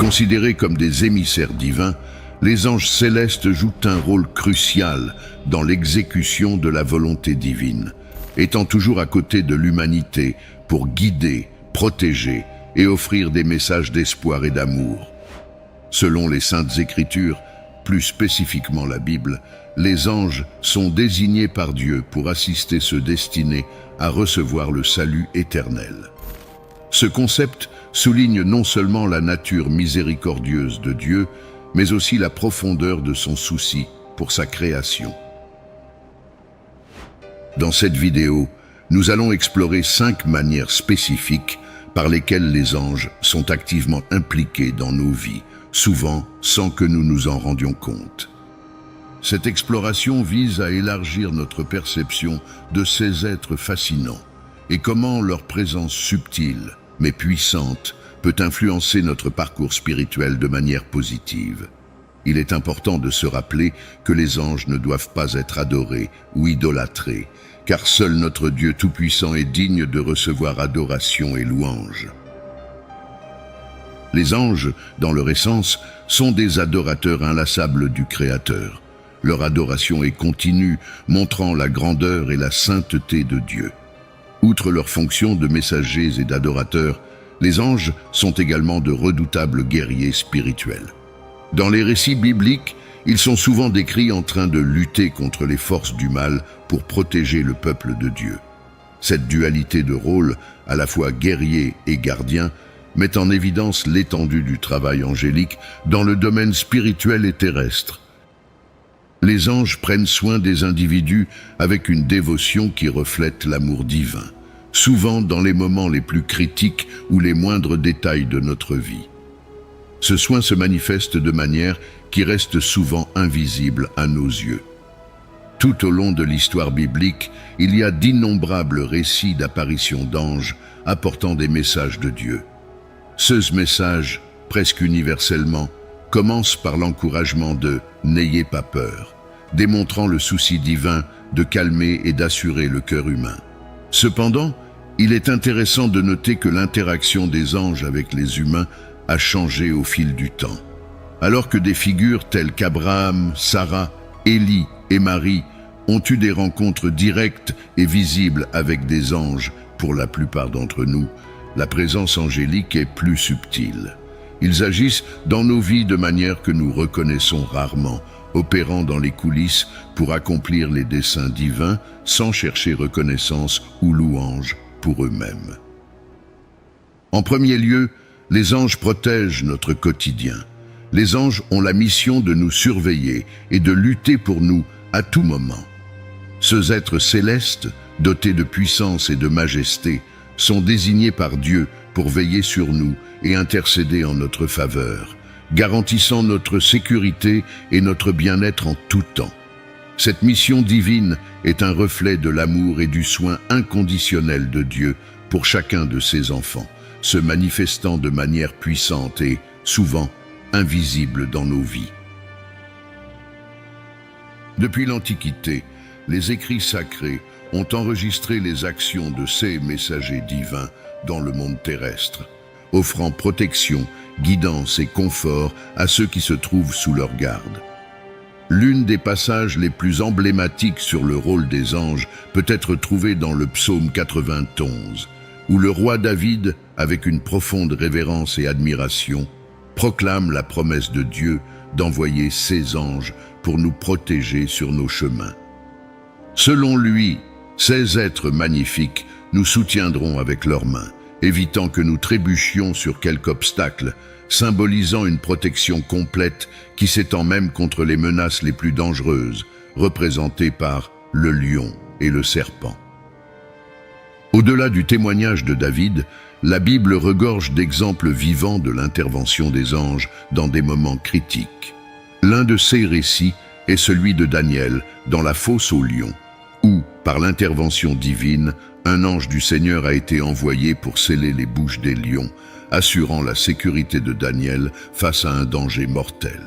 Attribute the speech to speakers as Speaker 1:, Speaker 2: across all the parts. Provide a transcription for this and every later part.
Speaker 1: Considérés comme des émissaires divins, les anges célestes jouent un rôle crucial dans l'exécution de la volonté divine, étant toujours à côté de l'humanité pour guider, protéger et offrir des messages d'espoir et d'amour. Selon les Saintes Écritures, plus spécifiquement la Bible, les anges sont désignés par Dieu pour assister ceux destinés à recevoir le salut éternel. Ce concept souligne non seulement la nature miséricordieuse de Dieu, mais aussi la profondeur de son souci pour sa création. Dans cette vidéo, nous allons explorer 5 manières spécifiques par lesquelles les anges sont activement impliqués dans nos vies, souvent sans que nous nous en rendions compte. Cette exploration vise à élargir notre perception de ces êtres fascinants et comment leur présence subtile, mais puissante, peut influencer notre parcours spirituel de manière positive. Il est important de se rappeler que les anges ne doivent pas être adorés ou idolâtrés, car seul notre Dieu Tout-Puissant est digne de recevoir adoration et louange. Les anges, dans leur essence, sont des adorateurs inlassables du Créateur. Leur adoration est continue, montrant la grandeur et la sainteté de Dieu. Outre leur fonction de messagers et d'adorateurs, les anges sont également de redoutables guerriers spirituels. Dans les récits bibliques, ils sont souvent décrits en train de lutter contre les forces du mal pour protéger le peuple de Dieu. Cette dualité de rôle, à la fois guerrier et gardien, met en évidence l'étendue du travail angélique dans le domaine spirituel et terrestre. Les anges prennent soin des individus avec une dévotion qui reflète l'amour divin, souvent dans les moments les plus critiques ou les moindres détails de notre vie. Ce soin se manifeste de manière qui reste souvent invisible à nos yeux. Tout au long de l'histoire biblique, il y a d'innombrables récits d'apparitions d'anges apportant des messages de Dieu. Ce message, presque universellement, commence par l'encouragement de « N'ayez pas peur », démontrant le souci divin de calmer et d'assurer le cœur humain. Cependant, il est intéressant de noter que l'interaction des anges avec les humains a changé au fil du temps. Alors que des figures telles qu'Abraham, Sarah, Élie et Marie ont eu des rencontres directes et visibles avec des anges, pour la plupart d'entre nous, la présence angélique est plus subtile. Ils agissent dans nos vies de manière que nous reconnaissons rarement, opérant dans les coulisses pour accomplir les desseins divins sans chercher reconnaissance ou louange pour eux-mêmes. En premier lieu, les anges protègent notre quotidien. Les anges ont la mission de nous surveiller et de lutter pour nous à tout moment. Ces êtres célestes, dotés de puissance et de majesté, sont désignés par Dieu pour veiller sur nous et intercéder en notre faveur, garantissant notre sécurité et notre bien-être en tout temps. Cette mission divine est un reflet de l'amour et du soin inconditionnel de Dieu pour chacun de ses enfants, se manifestant de manière puissante et, souvent, invisible dans nos vies. Depuis l'Antiquité, les écrits sacrés ont enregistré les actions de ces messagers divins dans le monde terrestre, offrant protection, guidance et confort à ceux qui se trouvent sous leur garde. L'une des passages les plus emblématiques sur le rôle des anges peut être trouvée dans le psaume 91, où le roi David, avec une profonde révérence et admiration, proclame la promesse de Dieu d'envoyer ses anges pour nous protéger sur nos chemins. Selon lui, ces êtres magnifiques nous soutiendront avec leurs mains, évitant que nous trébuchions sur quelque obstacle, symbolisant une protection complète qui s'étend même contre les menaces les plus dangereuses, représentées par le lion et le serpent. Au-delà du témoignage de David, la Bible regorge d'exemples vivants de l'intervention des anges dans des moments critiques. L'un de ces récits est celui de Daniel dans la fosse aux lions, où, par l'intervention divine, un ange du Seigneur a été envoyé pour sceller les bouches des lions, assurant la sécurité de Daniel face à un danger mortel.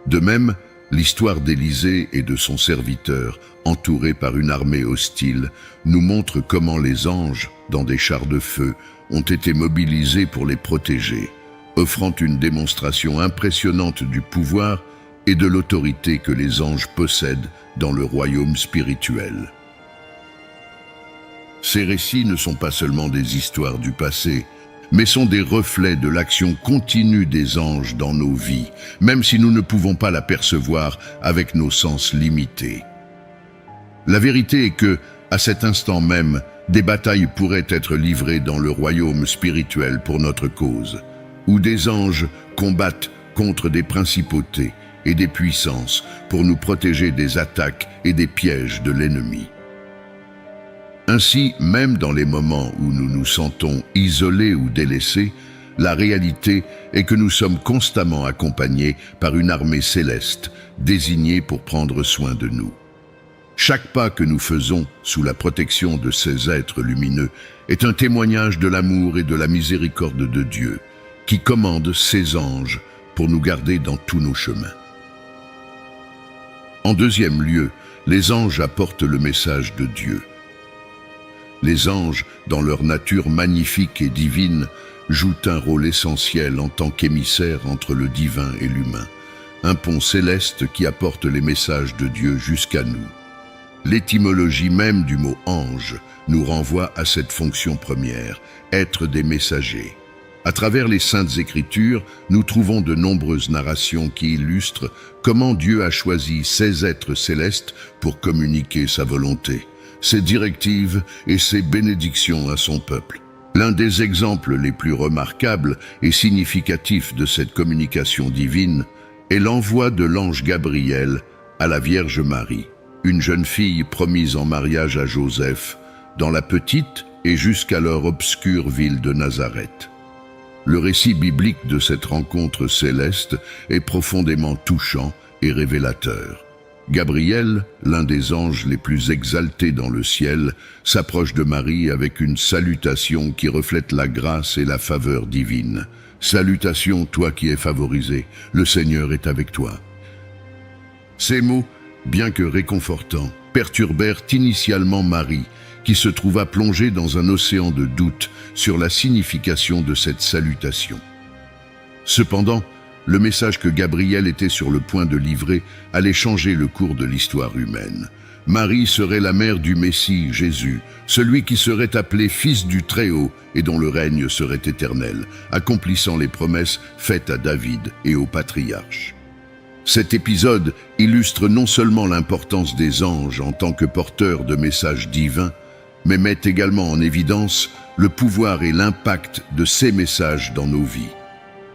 Speaker 1: De même, l'histoire d'Élisée et de son serviteur, entouré par une armée hostile, nous montre comment les anges, dans des chars de feu, ont été mobilisés pour les protéger, offrant une démonstration impressionnante du pouvoir et de l'autorité que les anges possèdent dans le royaume spirituel. Ces récits ne sont pas seulement des histoires du passé, mais sont des reflets de l'action continue des anges dans nos vies, même si nous ne pouvons pas l'apercevoir avec nos sens limités. La vérité est que, à cet instant même, des batailles pourraient être livrées dans le royaume spirituel pour notre cause, où des anges combattent contre des principautés et des puissances pour nous protéger des attaques et des pièges de l'ennemi. Ainsi, même dans les moments où nous nous sentons isolés ou délaissés, la réalité est que nous sommes constamment accompagnés par une armée céleste, désignée pour prendre soin de nous. Chaque pas que nous faisons sous la protection de ces êtres lumineux est un témoignage de l'amour et de la miséricorde de Dieu, qui commande ses anges pour nous garder dans tous nos chemins. En deuxième lieu, les anges apportent le message de Dieu. Les anges, dans leur nature magnifique et divine, jouent un rôle essentiel en tant qu'émissaires entre le divin et l'humain, un pont céleste qui apporte les messages de Dieu jusqu'à nous. L'étymologie même du mot « ange » nous renvoie à cette fonction première, être des messagers. À travers les Saintes Écritures, nous trouvons de nombreuses narrations qui illustrent comment Dieu a choisi ces êtres célestes pour communiquer sa volonté, ses directives et ses bénédictions à son peuple. L'un des exemples les plus remarquables et significatifs de cette communication divine est l'envoi de l'ange Gabriel à la Vierge Marie, une jeune fille promise en mariage à Joseph, dans la petite et jusqu'alors obscure ville de Nazareth. Le récit biblique de cette rencontre céleste est profondément touchant et révélateur. Gabriel, l'un des anges les plus exaltés dans le ciel, s'approche de Marie avec une salutation qui reflète la grâce et la faveur divine. « Salutations, toi qui es favorisée, le Seigneur est avec toi. » Ces mots, bien que réconfortants, perturbèrent initialement Marie, qui se trouva plongée dans un océan de doute sur la signification de cette salutation. Cependant, le message que Gabriel était sur le point de livrer allait changer le cours de l'histoire humaine. Marie serait la mère du Messie, Jésus, celui qui serait appelé Fils du Très-Haut et dont le règne serait éternel, accomplissant les promesses faites à David et aux patriarches. Cet épisode illustre non seulement l'importance des anges en tant que porteurs de messages divins, mais met également en évidence le pouvoir et l'impact de ces messages dans nos vies.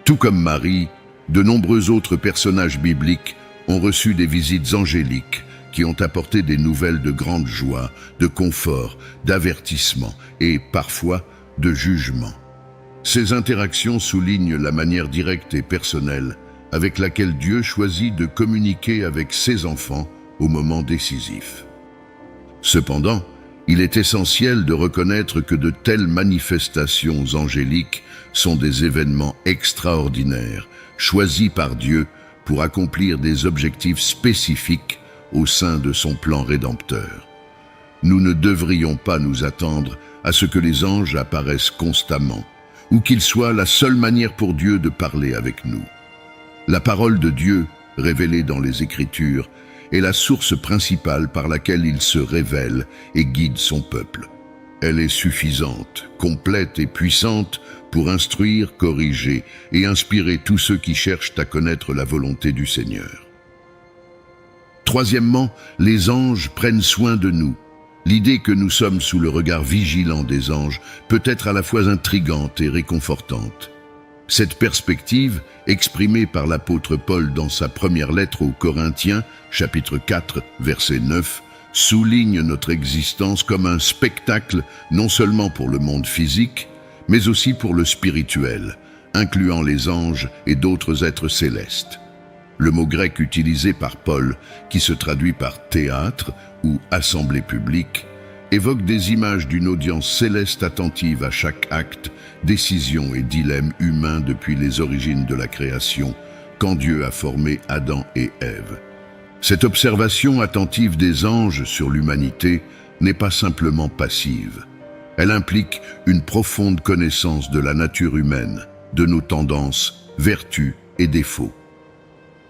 Speaker 1: Tout comme Marie, de nombreux autres personnages bibliques ont reçu des visites angéliques qui ont apporté des nouvelles de grande joie, de confort, d'avertissement et, parfois, de jugement. Ces interactions soulignent la manière directe et personnelle avec laquelle Dieu choisit de communiquer avec ses enfants au moment décisif. Cependant, il est essentiel de reconnaître que de telles manifestations angéliques sont des événements extraordinaires, choisis par Dieu pour accomplir des objectifs spécifiques au sein de son plan rédempteur. Nous ne devrions pas nous attendre à ce que les anges apparaissent constamment, ou qu'ils soient la seule manière pour Dieu de parler avec nous. La parole de Dieu, révélée dans les Écritures, est la source principale par laquelle il se révèle et guide son peuple. Elle est suffisante, complète et puissante pour instruire, corriger et inspirer tous ceux qui cherchent à connaître la volonté du Seigneur. Troisièmement, les anges prennent soin de nous. L'idée que nous sommes sous le regard vigilant des anges peut être à la fois intrigante et réconfortante. Cette perspective, exprimée par l'apôtre Paul dans sa première lettre aux Corinthiens, chapitre 4, verset 9, souligne notre existence comme un spectacle non seulement pour le monde physique, mais aussi pour le spirituel, incluant les anges et d'autres êtres célestes. Le mot grec utilisé par Paul, qui se traduit par théâtre ou assemblée publique, évoque des images d'une audience céleste attentive à chaque acte, décision et dilemme humain depuis les origines de la création, quand Dieu a formé Adam et Ève. Cette observation attentive des anges sur l'humanité n'est pas simplement passive. Elle implique une profonde connaissance de la nature humaine, de nos tendances, vertus et défauts.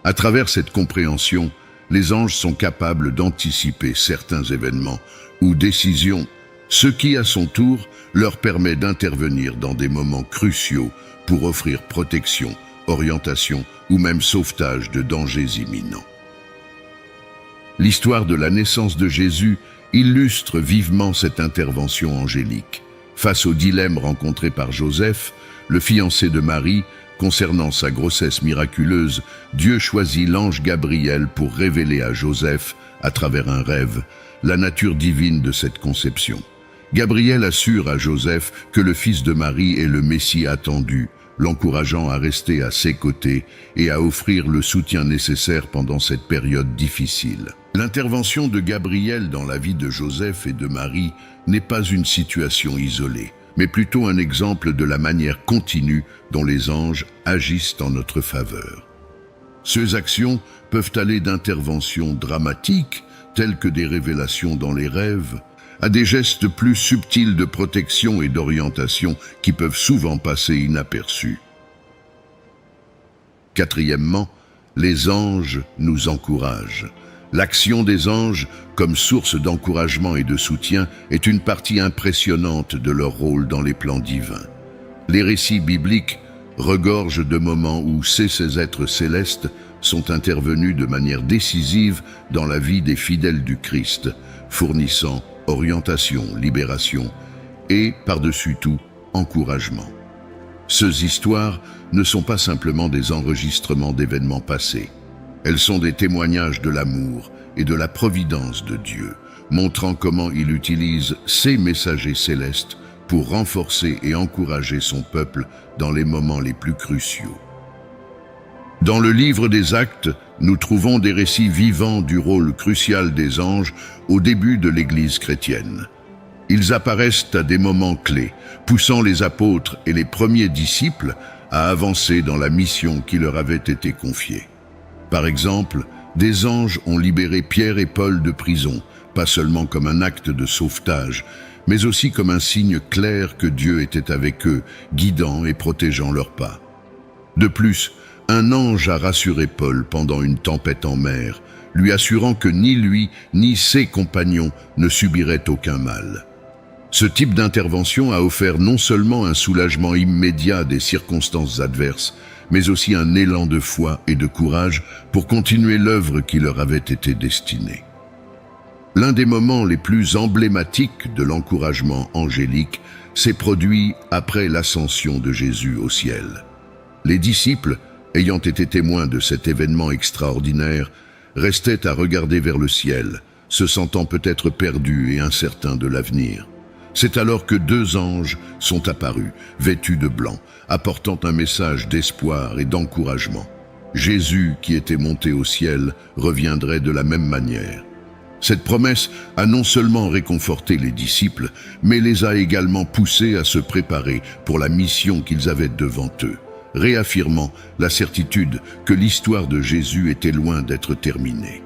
Speaker 1: À travers cette compréhension, les anges sont capables d'anticiper certains événements ou décisions, ce qui, à son tour, leur permet d'intervenir dans des moments cruciaux pour offrir protection, orientation ou même sauvetage de dangers imminents. L'histoire de la naissance de Jésus illustre vivement cette intervention angélique. Face au dilemme rencontré par Joseph, le fiancé de Marie, concernant sa grossesse miraculeuse, Dieu choisit l'ange Gabriel pour révéler à Joseph, à travers un rêve, la nature divine de cette conception. Gabriel assure à Joseph que le fils de Marie est le Messie attendu, l'encourageant à rester à ses côtés et à offrir le soutien nécessaire pendant cette période difficile. L'intervention de Gabriel dans la vie de Joseph et de Marie n'est pas une situation isolée, mais plutôt un exemple de la manière continue dont les anges agissent en notre faveur. Ces actions peuvent aller d'interventions dramatiques, telles que des révélations dans les rêves, à des gestes plus subtils de protection et d'orientation qui peuvent souvent passer inaperçus. Quatrièmement, les anges nous encouragent. L'action des anges, comme source d'encouragement et de soutien, est une partie impressionnante de leur rôle dans les plans divins. Les récits bibliques regorgent de moments où ces êtres célestes sont intervenus de manière décisive dans la vie des fidèles du Christ, fournissant orientation, libération et, par-dessus tout, encouragement. Ces histoires ne sont pas simplement des enregistrements d'événements passés. Elles sont des témoignages de l'amour et de la providence de Dieu, montrant comment il utilise ses messagers célestes pour renforcer et encourager son peuple dans les moments les plus cruciaux. Dans le livre des Actes, nous trouvons des récits vivants du rôle crucial des anges au début de l'Église chrétienne. Ils apparaissent à des moments clés, poussant les apôtres et les premiers disciples à avancer dans la mission qui leur avait été confiée. Par exemple, des anges ont libéré Pierre et Paul de prison, pas seulement comme un acte de sauvetage, mais aussi comme un signe clair que Dieu était avec eux, guidant et protégeant leurs pas. De plus, un ange a rassuré Paul pendant une tempête en mer, lui assurant que ni lui ni ses compagnons ne subiraient aucun mal. Ce type d'intervention a offert non seulement un soulagement immédiat des circonstances adverses, mais aussi un élan de foi et de courage pour continuer l'œuvre qui leur avait été destinée. L'un des moments les plus emblématiques de l'encouragement angélique s'est produit après l'ascension de Jésus au ciel. Les disciples, ayant été témoins de cet événement extraordinaire, restaient à regarder vers le ciel, se sentant peut-être perdus et incertains de l'avenir. C'est alors que deux anges sont apparus, vêtus de blanc, apportant un message d'espoir et d'encouragement. Jésus, qui était monté au ciel, reviendrait de la même manière. Cette promesse a non seulement réconforté les disciples, mais les a également poussés à se préparer pour la mission qu'ils avaient devant eux, réaffirmant la certitude que l'histoire de Jésus était loin d'être terminée.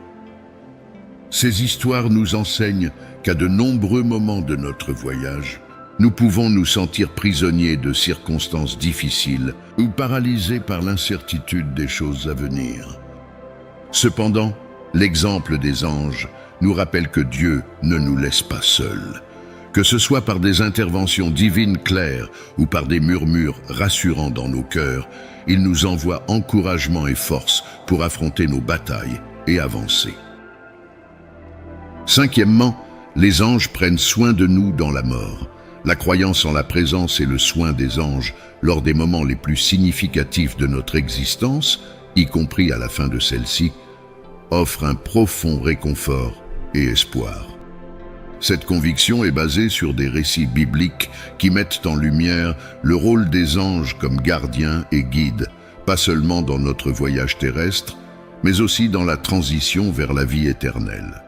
Speaker 1: Ces histoires nous enseignent qu'à de nombreux moments de notre voyage, nous pouvons nous sentir prisonniers de circonstances difficiles ou paralysés par l'incertitude des choses à venir. Cependant, l'exemple des anges nous rappelle que Dieu ne nous laisse pas seuls. Que ce soit par des interventions divines claires ou par des murmures rassurants dans nos cœurs, il nous envoie encouragement et force pour affronter nos batailles et avancer. Cinquièmement, les anges prennent soin de nous dans la mort. La croyance en la présence et le soin des anges lors des moments les plus significatifs de notre existence, y compris à la fin de celle-ci, offre un profond réconfort et espoir. Cette conviction est basée sur des récits bibliques qui mettent en lumière le rôle des anges comme gardiens et guides, pas seulement dans notre voyage terrestre, mais aussi dans la transition vers la vie éternelle.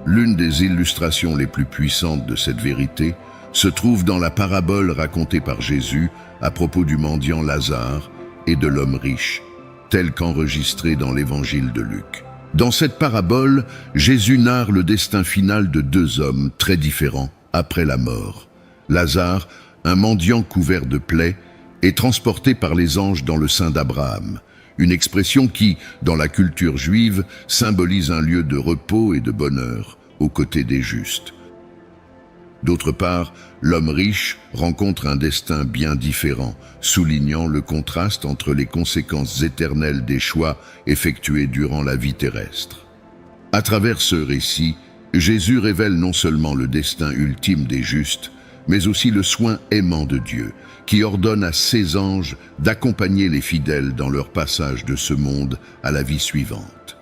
Speaker 1: L'une des illustrations les plus puissantes de cette vérité se trouve dans la parabole racontée par Jésus à propos du mendiant Lazare et de l'homme riche, telle qu'enregistrée dans l'évangile de Luc. Dans cette parabole, Jésus narre le destin final de deux hommes très différents après la mort. Lazare, un mendiant couvert de plaies, est transporté par les anges dans le sein d'Abraham, une expression qui, dans la culture juive, symbolise un lieu de repos et de bonheur, aux côtés des justes. D'autre part, l'homme riche rencontre un destin bien différent, soulignant le contraste entre les conséquences éternelles des choix effectués durant la vie terrestre. À travers ce récit, Jésus révèle non seulement le destin ultime des justes, mais aussi le soin aimant de Dieu, qui ordonne à ses anges d'accompagner les fidèles dans leur passage de ce monde à la vie suivante.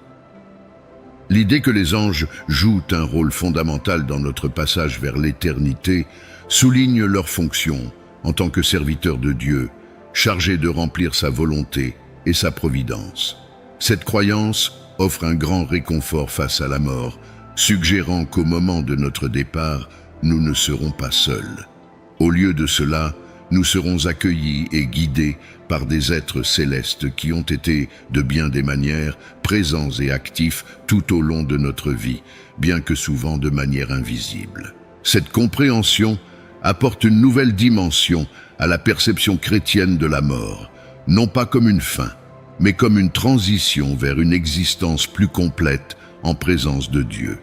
Speaker 1: L'idée que les anges jouent un rôle fondamental dans notre passage vers l'éternité souligne leur fonction en tant que serviteurs de Dieu, chargés de remplir sa volonté et sa providence. Cette croyance offre un grand réconfort face à la mort, suggérant qu'au moment de notre départ, nous ne serons pas seuls. Au lieu de cela, nous serons accueillis et guidés par des êtres célestes qui ont été, de bien des manières, présents et actifs tout au long de notre vie, bien que souvent de manière invisible. Cette compréhension apporte une nouvelle dimension à la perception chrétienne de la mort, non pas comme une fin, mais comme une transition vers une existence plus complète en présence de Dieu.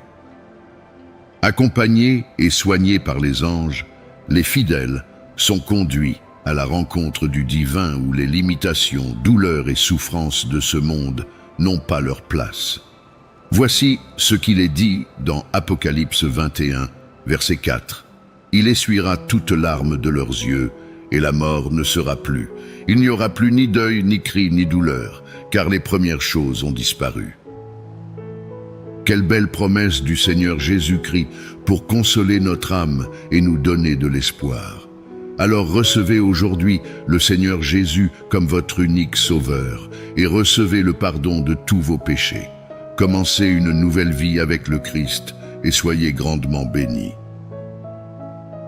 Speaker 1: Accompagnés et soignés par les anges, les fidèles sont conduits à la rencontre du divin où les limitations, douleurs et souffrances de ce monde n'ont pas leur place. Voici ce qu'il est dit dans Apocalypse 21, verset 4. « Il essuiera toute larme de leurs yeux, et la mort ne sera plus. Il n'y aura plus ni deuil, ni cri, ni douleur, car les premières choses ont disparu. » Quelle belle promesse du Seigneur Jésus-Christ pour consoler notre âme et nous donner de l'espoir. Alors recevez aujourd'hui le Seigneur Jésus comme votre unique sauveur et recevez le pardon de tous vos péchés. Commencez une nouvelle vie avec le Christ et soyez grandement bénis.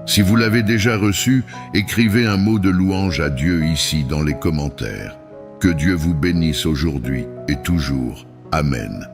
Speaker 1: Si vous l'avez déjà reçu, écrivez un mot de louange à Dieu ici dans les commentaires. Que Dieu vous bénisse aujourd'hui et toujours. Amen.